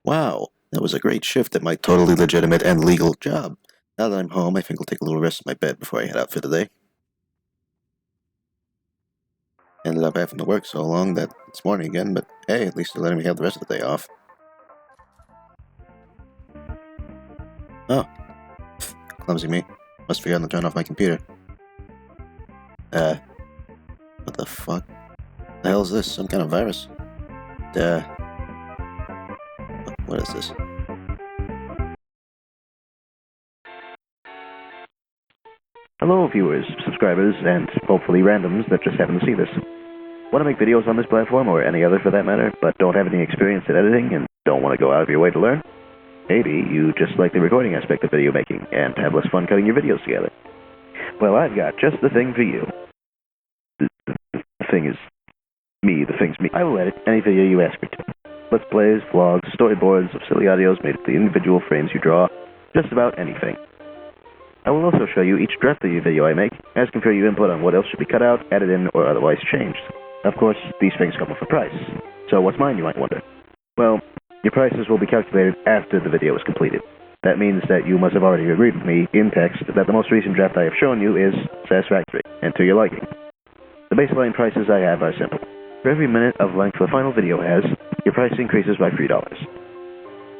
Wow, that was a great shift at my totally legitimate and legal job. Now that I'm home, I think I'll take a little rest in my bed before I head out for the day. Ended up having to work so long that it's morning again, but hey, at least they're letting me have the rest of the day off. Oh, clumsy me. Must have forgotten to turn off my computer. What the fuck? The hell is this? Some kind of virus? What is this? Hello viewers, subscribers, and hopefully randoms that just happen to see this. Want to make videos on this platform, or any other for that matter, but don't have any experience in editing and don't want to go out of your way to learn? Maybe you just like the recording aspect of video making and have less fun cutting your videos together. Well, I've got just the thing for you. The thing is me, the thing's me. I will edit any video you ask me to. Let's plays, vlogs, storyboards of silly audios made of the individual frames you draw, just about anything. I will also show you each draft of your video I make, asking for your input on what else should be cut out, added in, or otherwise changed. Of course, these things come with a price. So what's mine, you might wonder? Well, your prices will be calculated after the video is completed. That means that you must have already agreed with me in text that the most recent draft I have shown you is satisfactory, and to your liking. The baseline prices I have are simple. For every minute of length the final video has, your price increases by $3.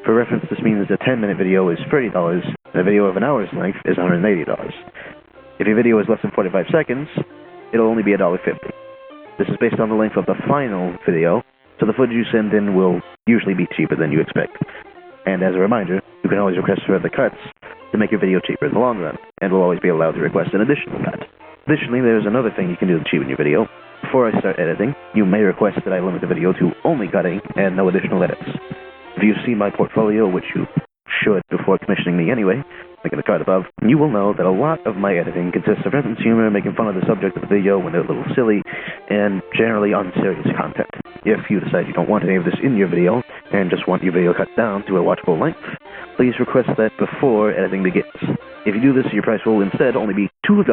For reference, this means a 10-minute video is $30, and a video of an hour's length is $180. If your video is less than 45 seconds, it'll only be $1.50. This is based on the length of the final video, so the footage you send in will usually be cheaper than you expect. And as a reminder, you can always request further cuts to make your video cheaper in the long run, and will always be allowed to request an additional cut. Additionally, there's another thing you can do to cheapen your video. Before I start editing, you may request that I limit the video to only cutting and no additional edits. If you've seen my portfolio, which you should before commissioning me anyway, like in the card above, you will know that a lot of my editing consists of reference humor, making fun of the subject of the video when they're a little silly, and generally unserious content. If you decide you don't want any of this in your video, and just want your video cut down to a watchable length, please request that before editing begins. If you do this, your price will instead only be $2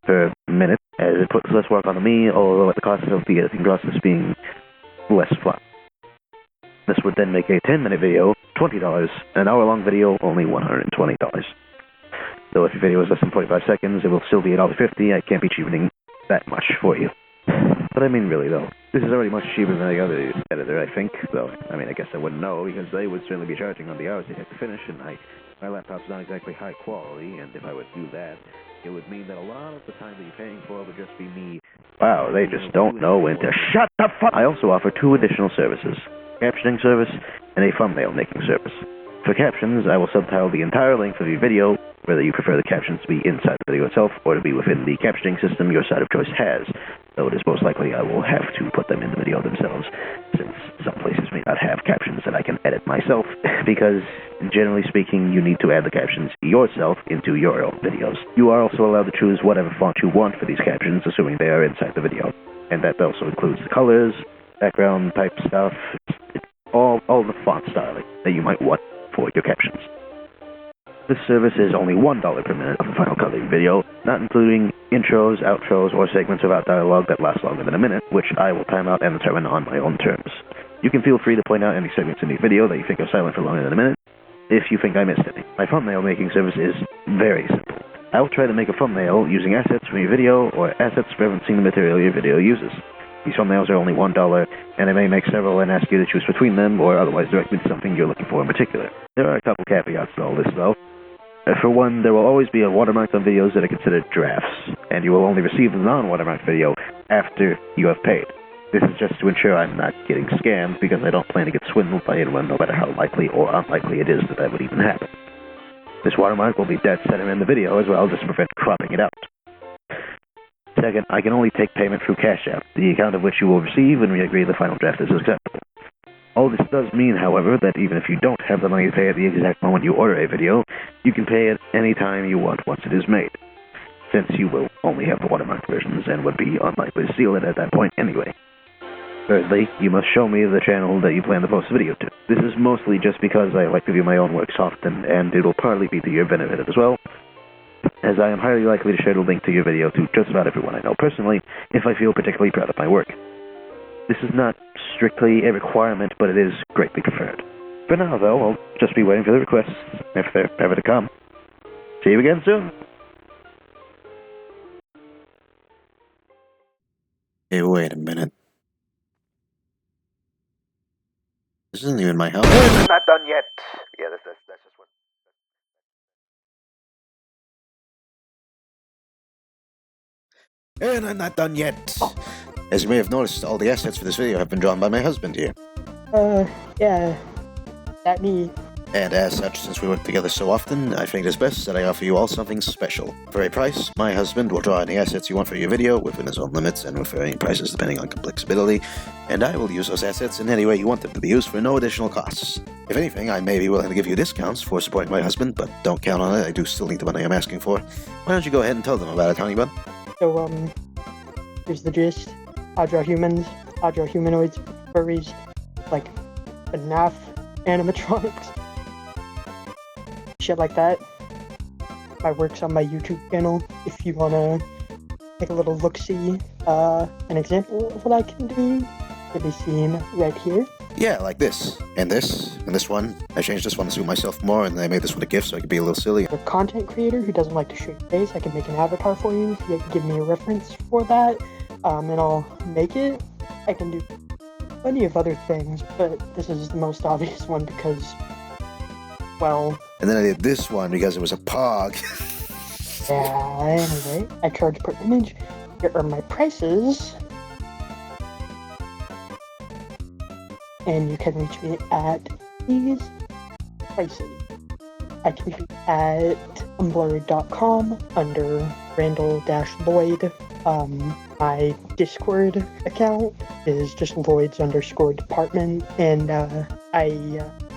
per minute, as it puts less work on me, although at the cost of the editing process being less fun. This would then make a 10-minute video $20, an hour-long video only $120. So if your video is less than 45 seconds, it will still be $1.50. I can't be cheapening that much for you. But I mean, really, though, this is already much cheaper than any other editor, I think. Though, I mean, I guess I wouldn't know, because they would certainly be charging on the hours they have to finish, and my laptop's not exactly high quality, and if I would do that, it would mean that a lot of the time that you're paying for would just be me. Wow, they just don't know when to shut the fuck. I also offer 2 additional services: captioning service and a thumbnail making service. For captions, I will subtitle the entire length of your video, whether you prefer the captions to be inside the video itself or to be within the captioning system your site of choice has, though it is most likely I will have to put them in the video themselves, since some places may not have captions that I can edit myself, because generally speaking, you need to add the captions yourself into your own videos. You are also allowed to choose whatever font you want for these captions, assuming they are inside the video, and that also includes the colors, background type stuff, all the font styling that you might want for your captions. This service is only $1 per minute of the final cut of your video, not including intros, outros, or segments without dialogue that last longer than a minute, which I will time out and determine on my own terms. You can feel free to point out any segments in the video that you think are silent for longer than a minute, if you think I missed any. My thumbnail making service is very simple. I will try to make a thumbnail using assets from your video, or assets referencing the material your video uses. These thumbnails are only $1, and I may make several and ask you to choose between them, or otherwise direct me to something you're looking for in particular. There are a couple caveats to all this, though. For one, there will always be a watermark on videos that are considered drafts, and you will only receive the non-watermarked video after you have paid. This is just to ensure I'm not getting scammed, because I don't plan to get swindled by anyone, no matter how likely or unlikely it is that that would even happen. This watermark will be dead center in the video as well, just to prevent cropping it out. Second, I can only take payment through CashApp, the account of which you will receive when we agree the final draft is acceptable. All this does mean, however, that even if you don't have the money to pay at the exact moment you order a video, you can pay it any time you want once it is made, since you will only have the watermarked versions and would be unlikely to steal it at that point anyway. Thirdly, you must show me the channel that you plan to post the video to. This is mostly just because I like to view my own works often, and it will partly be to your benefit as well, as I am highly likely to share the link to your video to just about everyone I know personally, if I feel particularly proud of my work. This is not strictly a requirement, but it is greatly preferred. For now, though, I'll just be waiting for the requests, if they're ever to come. See you again soon. Hey, wait a minute. This isn't even my house. I'm not done yet. Yeah, that's just what... And I'm not done yet. As you may have noticed, all the assets for this video have been drawn by my husband here. Yeah. That me. And as such, since we work together so often, I think it is best that I offer you all something special. For a price, my husband will draw any assets you want for your video within his own limits and with varying prices depending on complexity, and I will use those assets in any way you want them to be used for no additional costs. If anything, I may be willing to give you discounts for supporting my husband, but don't count on it, I do still need the money I'm asking for. Why don't you go ahead and tell them about it, Honey Bun? So, here's the gist. I'll draw humans, I'll draw humanoids, furries, like, FNAF animatronics. Shit like that. My work's on my YouTube channel. If you wanna take a little look-see, an example of what I can do, can be seen right here. Yeah, like this. And this. And this one. I changed this one to suit myself more, and I made this one a gift so I could be a little silly. If you're a content creator who doesn't like to show your face, I can make an avatar for you if you can give me a reference for that, and I'll make it. I can do plenty of other things, but this is the most obvious one because, well... And then I did this one because it was a pog. Yeah, anyway, I charge per image. Here are my prices. And you can reach me at these prices. I can be at tumblr.com under Randall-Lloyd. My Discord account is just Lloyds_department, and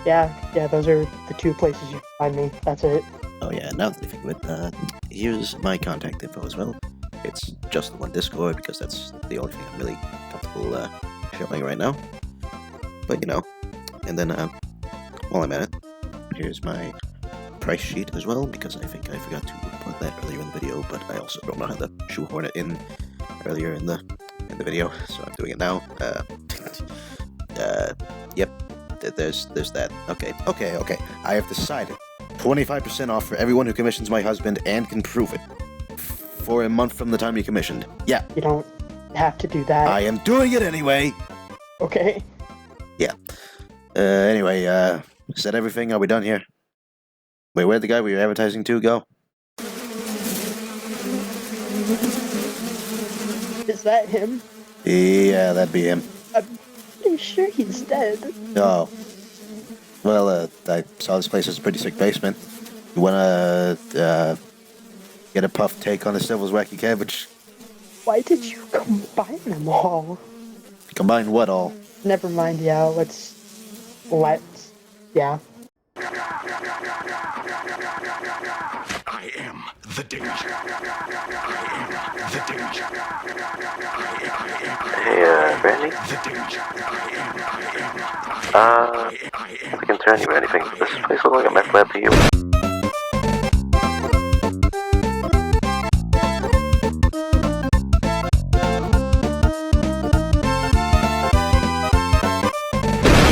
yeah, those are the two places you can find me. That's it. Oh yeah, now that I think of it, here's my contact info as well. It's just the one Discord because that's the only thing I'm really comfortable showing right now. But you know, and then while I'm at it, here's my price sheet as well because I think I forgot to put that earlier in the video, but I also don't know how to shoehorn it in earlier in the video, so I'm doing it now. Yep. There's that. Okay. I have decided 25% off for everyone who commissions my husband and can prove it. For a month from the time he commissioned. Yeah. You don't have to do that. I am doing it anyway. Okay. Yeah. Anyway, is that everything? Are we done here? Wait, where'd the guy we were advertising to go? Is that him? Yeah, that'd be him. I'm pretty sure he's dead. Oh. Well, I saw this place as a pretty sick basement. You wanna, get a puff take on the Devil's Wacky Cabbage? Why did you combine them all? Combine what all? Never mind, yeah, let's... yeah. I am the danger. I am the danger. Hey, Randy? The danger. If I can turn you or anything, does this place look like a meth lab to you?